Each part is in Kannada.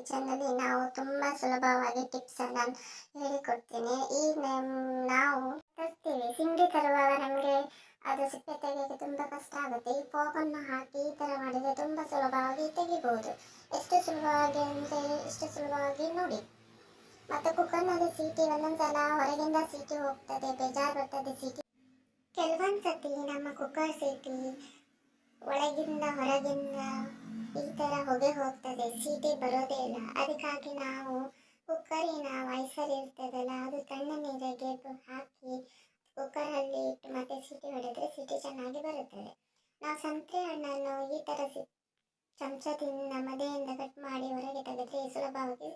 ಕಿಚನ್ನಲ್ಲಿ ನಾವು ತುಂಬ ಸುಲಭವಾಗಿ ಟಿಪ್ಸನ್ನು ಹೇಳಿಕೊಡ್ತೀನಿ. ನಾವು ತರ್ತೀವಿ, ಸಿಂಡಿ ತರುವಾಗ ನಮಗೆ ಅದು ಸಿಪ್ಪೆ ತೆಗೆಯೋಕ್ಕೆ ತುಂಬ ಕಷ್ಟ ಆಗುತ್ತೆ. ಈ ಫೋಗನ್ನು ಹಾಕಿ ಈ ಥರ ಮಾಡಿದರೆ ತುಂಬ ಸುಲಭವಾಗಿ ತೆಗಿಬೋದು. ಎಷ್ಟು ಸುಲಭವಾಗಿ ಅಂದರೆ ಎಷ್ಟು ಸುಲಭವಾಗಿ ನೋಡಿ. ಮತ್ತು ಕುಕ್ಕರ್ನಲ್ಲಿ ಸೀಟಿ ಒಂದೊಂದ್ಸಲ ಹೊರಗಿಂದ ಸೀಟಿ ಹೋಗ್ತದೆ, ಬೇಜಾರು ಬರ್ತದೆ ಸೀಟಿ. ಕೆಲವೊಂದು ಸತಿ ನಮ್ಮ ಕುಕ್ಕರ್ ಸೀಟಿ ಒಳಗಿಂದ ಹೊರಗಿಂದ ಈ ಥರ ಹೊಗೆ ಹೋಗ್ತದೆ, ಸೀಟಿ ಬರೋದೇ ಇಲ್ಲ. ಅದಕ್ಕಾಗಿ ನಾವು ಕುಕ್ಕರಿನ ವೈಸರ್ ಇರ್ತದಲ್ಲ, ಅದು ತಣ್ಣ ನೀರಿಗೆ ಹಾಕಿ ಕುಕ್ಕರಲ್ಲಿ ಇಟ್ಟು ಮತ್ತೆ ಸೀಟಿ ಹೊಡೆದ್ರೆ ಸೀಟಿ ಚೆನ್ನಾಗಿ ಬರುತ್ತದೆ. ನಾವು ಸಂತ್ರೆ ಹಣ್ಣನ್ನು ಈ ಥರ ಚಮಚದಿಂದ ಮದೆಯಿಂದ ಕಟ್ ಮಾಡಿ ಹೊರಗೆ ತೆಗೆದ್ರೆ ಸುಲಭವಾಗಿ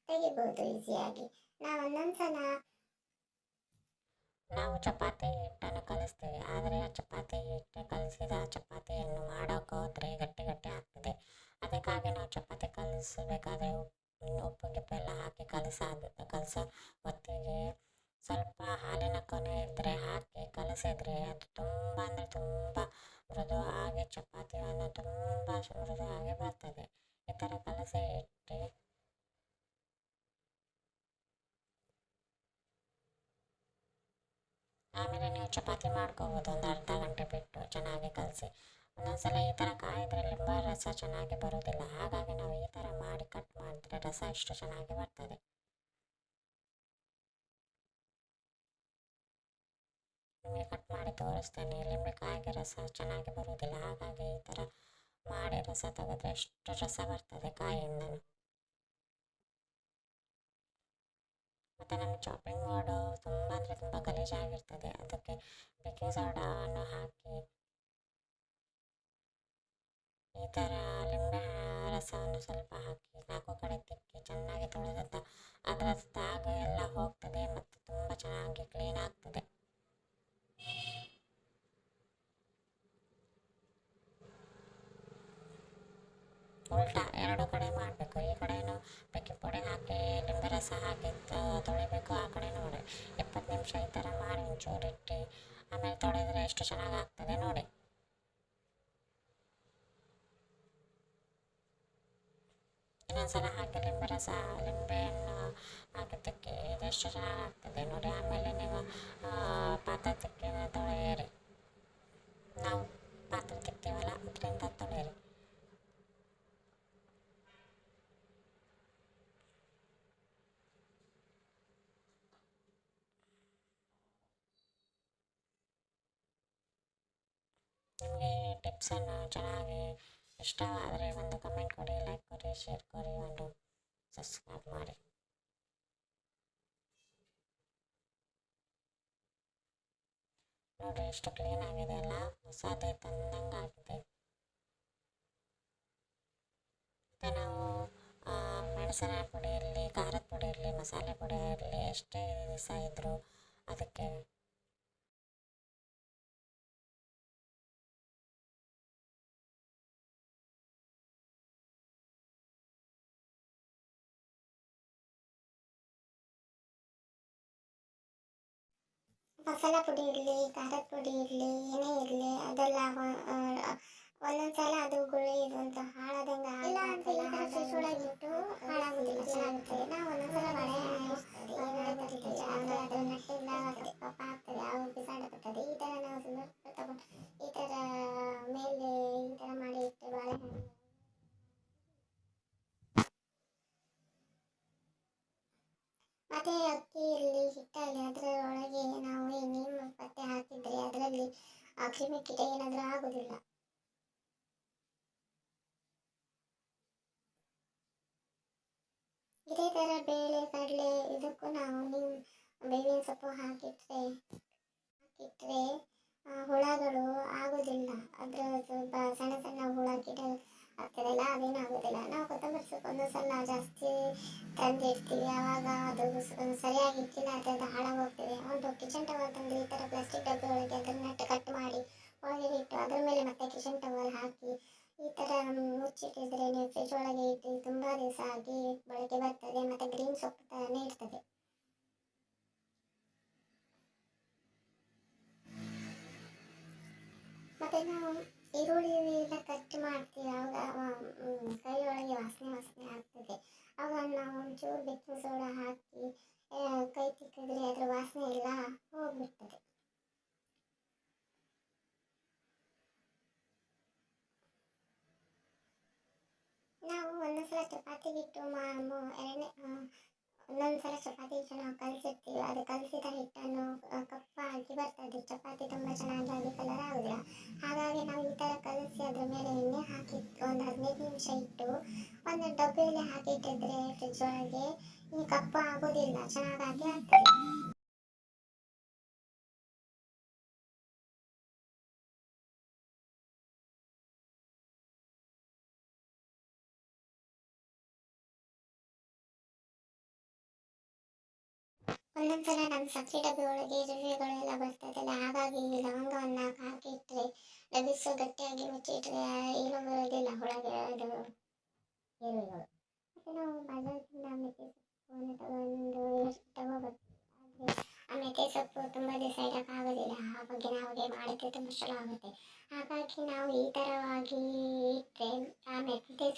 ತೆಗಿಬೋದು ಈಸಿಯಾಗಿ. ನಾವು ಒಂದೊಂದ್ಸಲ ನಾವು ಚಪಾತಿ ಹಿಟ್ಟನ್ನು ಕಲಿಸ್ತೀವಿ, ಆದರೆ ಆ ಚಪಾತಿ ಹಿಟ್ಟು ಕಲಿಸಿದ ಚಪಾತಿಯನ್ನು ಮಾಡೋಕೆ ಹೋದರೆ ಗಟ್ಟಿ ಗಟ್ಟಿ ಆಗ್ತದೆ. ಅದಕ್ಕಾಗಿ ನಾವು ಚಪಾತಿ ಕಲಿಸಬೇಕಾದ್ರೆ ಉಪ್ಪು ಗಿಪ್ಪು ಎಲ್ಲ ಹಾಕಿ ಕಲಸೋ ಹೊತ್ತಿಗೆ ಸ್ವಲ್ಪ ಹಾಲಿನ ಕೊನೆ ಇದ್ದರೆ ಹಾಕಿ ಕಲಸಿದ್ರೆ ಅದು ತುಂಬ ಅಂದರೆ ತುಂಬ ಮೃದುವಾಗಿ ಚಪಾತಿಯನ್ನು ತುಂಬ ಮೃದುವಾಗಿ ಬರ್ತದೆ. ಈ ಥರ ಕಲಸಿ ಇಟ್ಟು ಆಮೇಲೆ ನೀವು ಚಪಾತಿ ಮಾಡ್ಕೋಬೋದು. ಒಂದು ಅರ್ಧ ಗಂಟೆ ಬಿಟ್ಟು ಚೆನ್ನಾಗಿ ಕಲಸಿ. ಒಂದೊಂದ್ಸಲ ಈ ಥರ ಕಾಯಿದ್ರೆ ಲಿಂಬೆ ರಸ ಚೆನ್ನಾಗಿ ಬರೋದಿಲ್ಲ, ಹಾಗಾಗಿ ನಾವು ಈ ಥರ ಮಾಡಿ ಕಟ್ ಮಾಡಿದ್ರೆ ರಸ ಇಷ್ಟು ಚೆನ್ನಾಗಿ ಬರ್ತದೆ. ನಿಮಗೆ ಕಟ್ ಮಾಡಿ ತೋರಿಸ್ತೇನೆ. ಲಿಂಬೆಕಾಯಿಗೆ ರಸ ಚೆನ್ನಾಗಿ ಬರೋದಿಲ್ಲ, ಹಾಗಾಗಿ ಈ ಥರ ಮಾಡಿ ರಸ ತೆಗೆದ್ರೆ ಎಷ್ಟು ರಸ ಬರ್ತದೆ ಕಾಯಿಯಿಂದ. ಮತ್ತು ನಮ್ಮ ಚಾಪಿಂಗ್ ಬೋರ್ಡು ತುಂಬ ಅಂದರೆ ತುಂಬ ಗಲೀಜಾಗಿರ್ತದೆ. ಅದಕ್ಕೆ ಬೇಕಿಂಗ್ ಸೋಡಾವನ್ನು ಹಾಕಿ ಈ ಥರ ಲಿಂಬೆ ರಸವನ್ನು ಸ್ವಲ್ಪ ಹಾಕಿ 4 ಕಡೆ ತಿಕ್ಕಿ ಚೆನ್ನಾಗಿ ತೊಳೆದ ಅದರ ದಾಗ ಎಲ್ಲ ಹೋಗ್ತದೆ ಮತ್ತು ತುಂಬ ಚೆನ್ನಾಗಿ ಕ್ಲೀನ್ ಆಗ್ತದೆ. ಉಲ್ಟಾ 2 ಕಡೆ ಮಾಡಬೇಕು. ಈ ಕಡೆನೂ ಬೇಕಿಂಗ್ ಪುಡಿ ಹಾಕಿ ಲಿಂಬೆ ರಸ ಹಾಕಿ ತೊಳಿಬೇಕು, ಆ ಕಡೆ ನೋಡಿ 20 ನಿಮಿಷ ಈ ಥರ ಮಾಡಿ ಒಂಚೂರಿಟ್ಟು ಆಮೇಲೆ ತೊಳೆದ್ರೆ ಎಷ್ಟು ಚೆನ್ನಾಗಿ ಆಗ್ತದೆ ನೋಡಿ. ಇನ್ನೊಂದ್ಸಲ ಹಾಕಿ ಲಿಂಬೆಯನ್ನು ಹಾಕಿ ತಿಕ್ಕಿ ಇದೆಷ್ಟು ಚೆನ್ನಾಗಿ ಆಗ್ತದೆ ನೋಡಿ. ಆಮೇಲೆ ನೀವು ಪಾತ್ರೆ ತಿಕ್ಕಿದ ತೊಳೆಯಿರಿ, ನಾವು ಪಾತ್ರೆ ತಿಕ್ತೀವಲ್ಲ ಅದರಿಂದ ತೊಳೆಯಿರಿ. ನಿಮಗೆ ಈ ಟಿಪ್ಸನ್ನು ಚೆನ್ನಾಗಿ ಇಷ್ಟವಾದರೆ ಒಂದು ಕಮೆಂಟ್ ಕೊಡಿ, ಲೈಕ್ ಕೊಡಿ, ಶೇರ್ ಕೊಡಿ, ಒಂದು ಸಬ್ಸ್ಕ್ರೈಬ್ ಮಾಡಿ. ನೋಡಿ ಎಷ್ಟು ಕ್ಲೀನ್ ಆಗಿದೆ ಅಲ್ಲ, ಹೊಸದೇ ತಂದಂಗೆ ಆಗಿದೆ. ಮತ್ತು ನಾವು ಮೆಣಸಿನ ಪುಡಿ ಇರಲಿ, ಖಾರದ ಪುಡಿ ಇರಲಿ, ಮಸಾಲೆ ಪುಡಿ ಇರಲಿ, ಎಷ್ಟೇ ದಿವಸ ಇದ್ದರೂ ಅದಕ್ಕೆ ಮಸಾಲ ಪುಡಿ ಇರಲಿ, ಖಾರದ ಪುಡಿ ಇರಲಿ, ಏನೇ ಇರಲಿ ಅದೆಲ್ಲ ಒಂದೊಂದ್ಸಲ ಅದು ಗುಳಿ ಇರುವಂಥ ಹಾಳಾದಂಗೆ ಒಳಗಿಟ್ಟು ಹಾಳಾಗೋದಿಲ್ಲ, ಚೆನ್ನಾಗಿರ್ತದೆ. ನಾವು ಒಂದೊಂದ್ಸಲ ಅದು ನಟ್ಟಿಲ್ಲ ಪಾಪ ಆಗ್ತದೆ, ಅವು ಬಿಸಾಡಪಟ್ಟದೆ. ಈ ಥರ ನಾವು ತಗೊಂಡು ಈ ಥರ ಮೇಲೆ ಈ ಥರ ಮಾಡಿ ಇಟ್ಟು ಬಾಳೆಹಣ್ಣು ಮತ್ತು ಅಕ್ಕಿ ಇರಲಿ, ಹಿಟ್ಟಲ್ಲಿ ಅದರೊಳಗೆ ನಾವು ನೀರು ಪತ್ತೆ ಹಾಕಿದರೆ ಅದರಲ್ಲಿ ಕ್ರಿಮಿಕೀಟ ಏನಾದರೂ ಆಗೋದಿಲ್ಲ. ಇದೇ ಥರ ಬೇಳೆ ಕಡಲೆ ಇದಕ್ಕೂ ನಾವು ಬೇವಿನ ಸೊಪ್ಪು ಹಾಕಿಟ್ರೆ ಹುಳಗಳು ಆಗೋದಿಲ್ಲ. ಅದರ ಸ್ವಲ್ಪ ಸಣ್ಣ ಸಣ್ಣ ಹುಳ ಕೀಟ ಆಗ್ತದಲ್ಲ, ಅದೇನೂ ಆಗೋದಿಲ್ಲ. ನಾವು ಕೊತ್ತಂಬರಿ ಸೊಪ್ಪು ಒಂದೊಂದ್ಸಲ ಜಾಸ್ತಿ ತಂದಿಡ್ತೀವಿ, ಆವಾಗ ಅದು ಸರಿಯಾಗಿ ಇಟ್ಟಿಲ್ಲ, ಅದರಿಂದ ಹಾಳಾಗೋಗ್ತದೆ. ಒಂದು ಕಿಚನ್ ಟವಲ್ ತಂದು ಈ ಥರ ಪ್ಲಾಸ್ಟಿಕ್ ಡಬ್ಬಿ ಒಳಗೆ ಅದನ್ನು ಕಟ್ ಮಾಡಿ ಒಳಗೆ ಇಟ್ಟು ಅದ್ರ ಮೇಲೆ ಮತ್ತೆ ಕಿಚನ್ ಟವಲ್ ಹಾಕಿ ಈ ಥರ ಮುಚ್ಚಿಟ್ಟಿದ್ರೆ ನೀವು ಫ್ರಿಜ್ ಒಳಗೆ ಇಟ್ಟು ತುಂಬ ದಿವಸ ಆಗಿ ಬಳಕೆ ಬರ್ತದೆ. ಮತ್ತು ಗ್ರೀನ್ ಸೊಪ್ಪು ಥರನೇ ಇರ್ತದೆ. ಮತ್ತು ನಾವು ಈರುಳ್ಳಿ ಎಲ್ಲ ಕಟ್ ಮಾಡ್ತೀವಿ ಆವಾಗ ಕೈಯೊಳಗೆ ವಾಸನೆ ವಾಸನೆ ಆಗ್ತದೆ. ಆವಾಗ ನಾವು ಒಂಚೂರು ಬೇಕಿಂಗ್ ಸೋಡಾ ಹಾಕಿ ಕೈ ತಿಕ್ಕಿದ್ರೆ ಅದರ ವಾಸನೆ ಎಲ್ಲ ಹೋಗ್ಬಿಡ್ತದೆ. ನಾವು ಒಂದೊಂದ್ಸಲ ಚಪಾತಿ ಹಿಟ್ಟು ಒಂದೊಂದ್ಸಲ ಚಪಾತಿ ಹಿಟ್ಟು ನಾವು ಕಲಸಿರ್ತೀವಿ. ಅದು ಕಲಸಿದ ಹಿಟ್ಟನ್ನು ಕಪ್ಪಾಗಿ ಬರ್ತದೆ, ಚಪಾತಿ ತುಂಬ ಚೆನ್ನಾಗಿ ಕಲರ್ ಆಗೋದಿಲ್ಲ. ಹಾಗಾಗಿ ನಾವು ಈ ಥರ ಕಲಸಿ ಅದ್ರ ಮೇಲೆ ಎಣ್ಣೆ ಹಾಕಿ ಒಂದು 15 ನಿಮಿಷ ಇಟ್ಟು ಒಂದು ಡಬ್ಬಿಯಲ್ಲಿ ಹಾಕಿಟ್ಟಿದ್ರೆ ಫ್ರಿಜ್ ಒಳಗೆ ಈ ಕಪ್ಪು ಆಗೋದಿಲ್ಲ, ಚೆನ್ನಾಗಿ ಆಗ್ತದೆ. ಒಂದೊಂದ್ಸಲ ನಮ್ಮ ಸಕ್ಕರೆ ಡಬ್ಬಿ ಒಳಗೆ ಇರುವೆಗಳೆಲ್ಲ ಬರ್ತದಲ್ಲ, ಹಾಗಾಗಿ ಲವಂಗವನ್ನು ಹಾಕಿಟ್ರೆ ಡಬ್ಬಿ ಗಟ್ಟಿಯಾಗಿ ಮುಚ್ಚಿಟ್ರೆ ಏನೂ ಬರೋದಿಲ್ಲ ಒಳಗೆ ಅದು ಇರುವೆಗಳು. ಮತ್ತು ನಾವು ಬಾಜಾರದಿಂದ ಮೆಂತ್ಯ ಸೊಪ್ಪನ್ನು ತಗೊಂಡು ಎಷ್ಟು ತಗೋಬೇಕು. ಆದರೆ ಆ ಮೆಂತ್ಯ ಸೊಪ್ಪು ತುಂಬ ದಿವಸ ಇಡೋಕ್ಕಾಗೋದಿಲ್ಲ, ಹಾಗಾಗಿ ನಾವು ಮಾಡಿದ್ರೆ ತುಂಬ ಚಲೋ ಆಗುತ್ತೆ. ಹಾಗಾಗಿ ನಾವು ಈ ಥರವಾಗಿ ಇಟ್ಟರೆ ಆ ಮೆಂತ್ಯ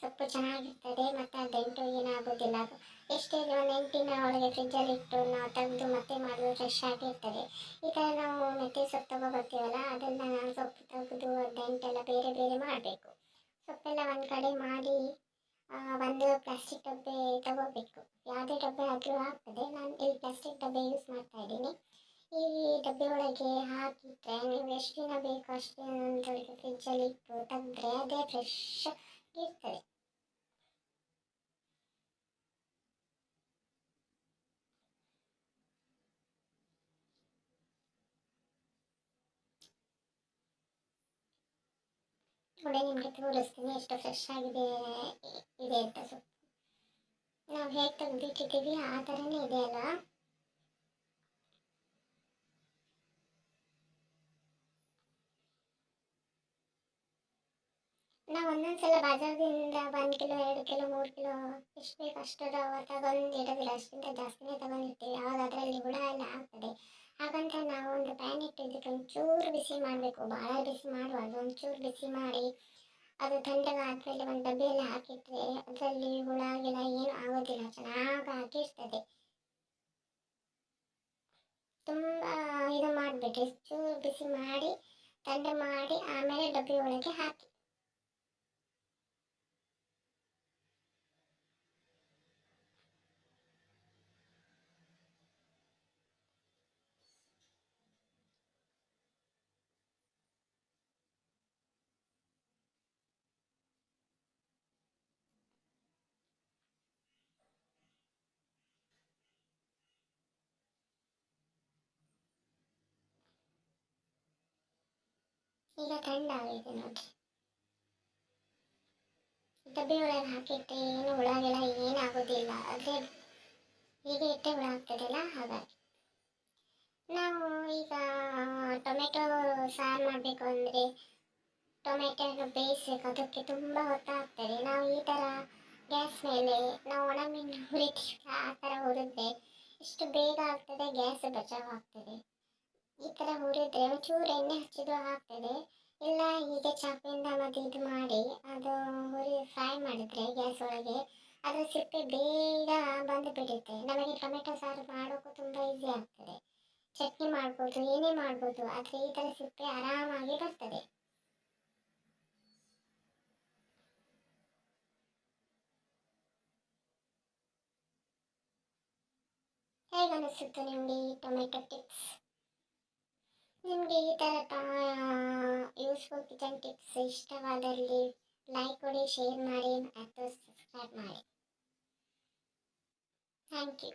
ಸೊಪ್ಪು ಚೆನ್ನಾಗಿರ್ತದೆ ಮತ್ತು ಅದಂಟು ಏನಾಗೋದಿಲ್ಲ. ಅದು ಎಷ್ಟೇ ಒಂದು 8 ದಿನ ಒಳಗೆ ಫ್ರಿಜ್ಜಲ್ಲಿ ಇಟ್ಟು ನಾವು ತೆಗೆದು ಮತ್ತೆ ಮಾಡಿದ್ರೆ ಫ್ರೆಶ್ ಆಗಿರ್ತದೆ. ಈ ಥರ ನಾವು ಮೆಂತ್ಯ ಸೊಪ್ಪು ತಗೊಬರ್ತೀವಲ್ಲ, ಅದನ್ನು ನಾವು ಸೊಪ್ಪು ತೆಗೆದು ದಂಟೆಲ್ಲ ಬೇರೆ ಬೇರೆ ಮಾಡಬೇಕು. ಸೊಪ್ಪೆಲ್ಲ ಒಂದು ಕಡೆ ಮಾಡಿ ಒಂದು ಪ್ಲಾಸ್ಟಿಕ್ ಡಬ್ಬೆ ತಗೋಬೇಕು. ಯಾವುದೇ ಡಬ್ಬೆ ಆದರೂ ಆಗ್ತದೆ, ನಾನು ಇಲ್ಲಿ ಪ್ಲಾಸ್ಟಿಕ್ ಡಬ್ಬೆ ಯೂಸ್ ಮಾಡ್ತಾ ಇದ್ದೀನಿ. ಈ ಡಬ್ಬೆ ಒಳಗೆ ಹಾಕಿಟ್ರೆ ನೀವು ಎಷ್ಟು ದಿನ ಬೇಕು ಅಷ್ಟು ದಿನದೊಳಗೆ ಫ್ರಿಜ್ಜಲ್ಲಿ ಇಟ್ಟು ತೆಗೆದ್ರೆ ಅದೇ ಫ್ರೆಶ್ ಇರ್ತದೆ. ನೋಡಿ ನಿಮಗೆ ತೋರಿಸ್ತೀನಿ ಎಷ್ಟು ಫ್ರೆಶ್ ಆಗಿದೆ ಇದೆ ಅಂತ. ಸೊಪ್ಪು ನಾವು ಹೇಗೆ ತೆಗೆದಿಟ್ಟಿದ್ದೀವಿ ಆ ಥರನೇ ಇದೆ ಅಲ್ಲ. ನಾವು ಒಂದೊಂದ್ಸಲ ಬಾಜಾರದಿಂದ 1 ಕಿಲೋ 2 ಕಿಲೋ 3 ಕಿಲೋ ಎಷ್ಟು ಬೇಕು ಅಷ್ಟು ತಗೊಂಡು ಇಡೋದಿಲ್ಲ, ಅಷ್ಟಿಂದ ಜಾಸ್ತಿನೇ ತಗೊಂಡಿರ್ತೀವಿ. ಆವಾಗ ಅದರಲ್ಲಿ ಹುಳ ಎಲ್ಲ ಆಗ್ತದೆ. ಹಾಗಂತ ನಾವು ಒಂದು ಪ್ಯಾನ್ ಇಟ್ಟು ಇದಕ್ಕೆ ಒಂಚೂರು ಬಿಸಿ ಮಾಡಬೇಕು, ಭಾಳ ಬಿಸಿ ಮಾಡಬಾರ್ದು. ಒಂಚೂರು ಬಿಸಿ ಮಾಡಿ ಅದು ತಣ್ಣಗಾದ್ಮೇಲೆ ಒಂದು ಡಬ್ಬಿಯಲ್ಲಿ ಹಾಕಿಟ್ರೆ ಅದರಲ್ಲಿ ಹುಳ ಗಿಳ ಏನು ಆಗೋದಿಲ್ಲ, ಚೆನ್ನಾಗಿರ್ತದೆ. ತುಂಬ ಇದು ಮಾಡಿಬಿಟ್ರಿ, ಚೂರು ಬಿಸಿ ಮಾಡಿ ತಣ್ಣಗೆ ಮಾಡಿ ಆಮೇಲೆ ಡಬ್ಬಿ ಒಳಗೆ ಹಾಕಿ. ಈಗ ತಣ್ಣಗಾಗಿದೆ ನೋಡಿರಿ. ಡಬ್ಬಿ ಒಳಗೆ ಹಾಕಿಟ್ಟರೆ ಏನು ಹುಳಗೆಲ್ಲ ಏನಾಗೋದಿಲ್ಲ, ಅದೇ ಹೀಗೆ ಇಟ್ಟೆ ಹುಳ ಆಗ್ತದಲ್ಲ, ಹಾಗಾಗಿ. ನಾವು ಈಗ ಟೊಮೆಟೊ ಸಾರು ಮಾಡಬೇಕು ಅಂದರೆ ಟೊಮೆಟೊ ಬೇಯಿಸ್ಬೇಕು, ಅದಕ್ಕೆ ತುಂಬ ಹೊತ್ತಾಗ್ತದೆ. ನಾವು ಈ ಥರ ಗ್ಯಾಸ್ ಮೇಲೆ ನಾವು ಒಣಮೀನು ಹುರಿತೀವಿ ಆ ಥರ ಹುರಿದ್ರೆ ಇಷ್ಟು ಬೇಗ ಆಗ್ತದೆ, ಗ್ಯಾಸ್ ಬಚಾವಾಗ್ತದೆ. ಈ ಥರ ಹುರಿದ್ರೆ ಒಂಚೂರು ಎಣ್ಣೆ ಹಚ್ಚಿದ್ರು ಆಗ್ತದೆ. ಇಲ್ಲ ಹೀಗೆ ಚಾಪಿಂದ ಮತ್ತು ಇದು ಮಾಡಿ ಅದು ಫ್ರೈ ಮಾಡಿದರೆ ಗ್ಯಾಸ್ ಒಳಗೆ ಅದರ ಸಿಪ್ಪೆ ಬೇಗ ಬಂದು ಬಿಡುತ್ತೆ. ನಮಗೆ ಟೊಮೆಟೊ ಸಾರು ಮಾಡೋಕ್ಕೂ ತುಂಬ ಈಸಿ ಆಗ್ತದೆ. ಚಟ್ನಿ ಮಾಡ್ಬೋದು, ಏನೇ ಮಾಡ್ಬೋದು, ಆದರೆ ಈ ಥರ ಸಿಪ್ಪೆ ಆರಾಮಾಗಿ ಬರ್ತದೆ. ಹೇಗೆ ಅನಿಸುತ್ತೆ ನಿಮಗೆ ಈ ಟೊಮೆಟೊ ಟಿಪ್ಸ್? ನಿಮಗೆ ಈ ಥರ ಯೂಸ್ಫುಲ್ ಕಿಚನ್ ಟಿಪ್ಸ್ ಇಷ್ಟವಾದಲ್ಲಿ ಲೈಕ್ ಕೊಡಿ, ಶೇರ್ ಮಾಡಿ ಮತ್ತು ಸಬ್ಸ್ಕ್ರೈಬ್ ಮಾಡಿ. Thank you.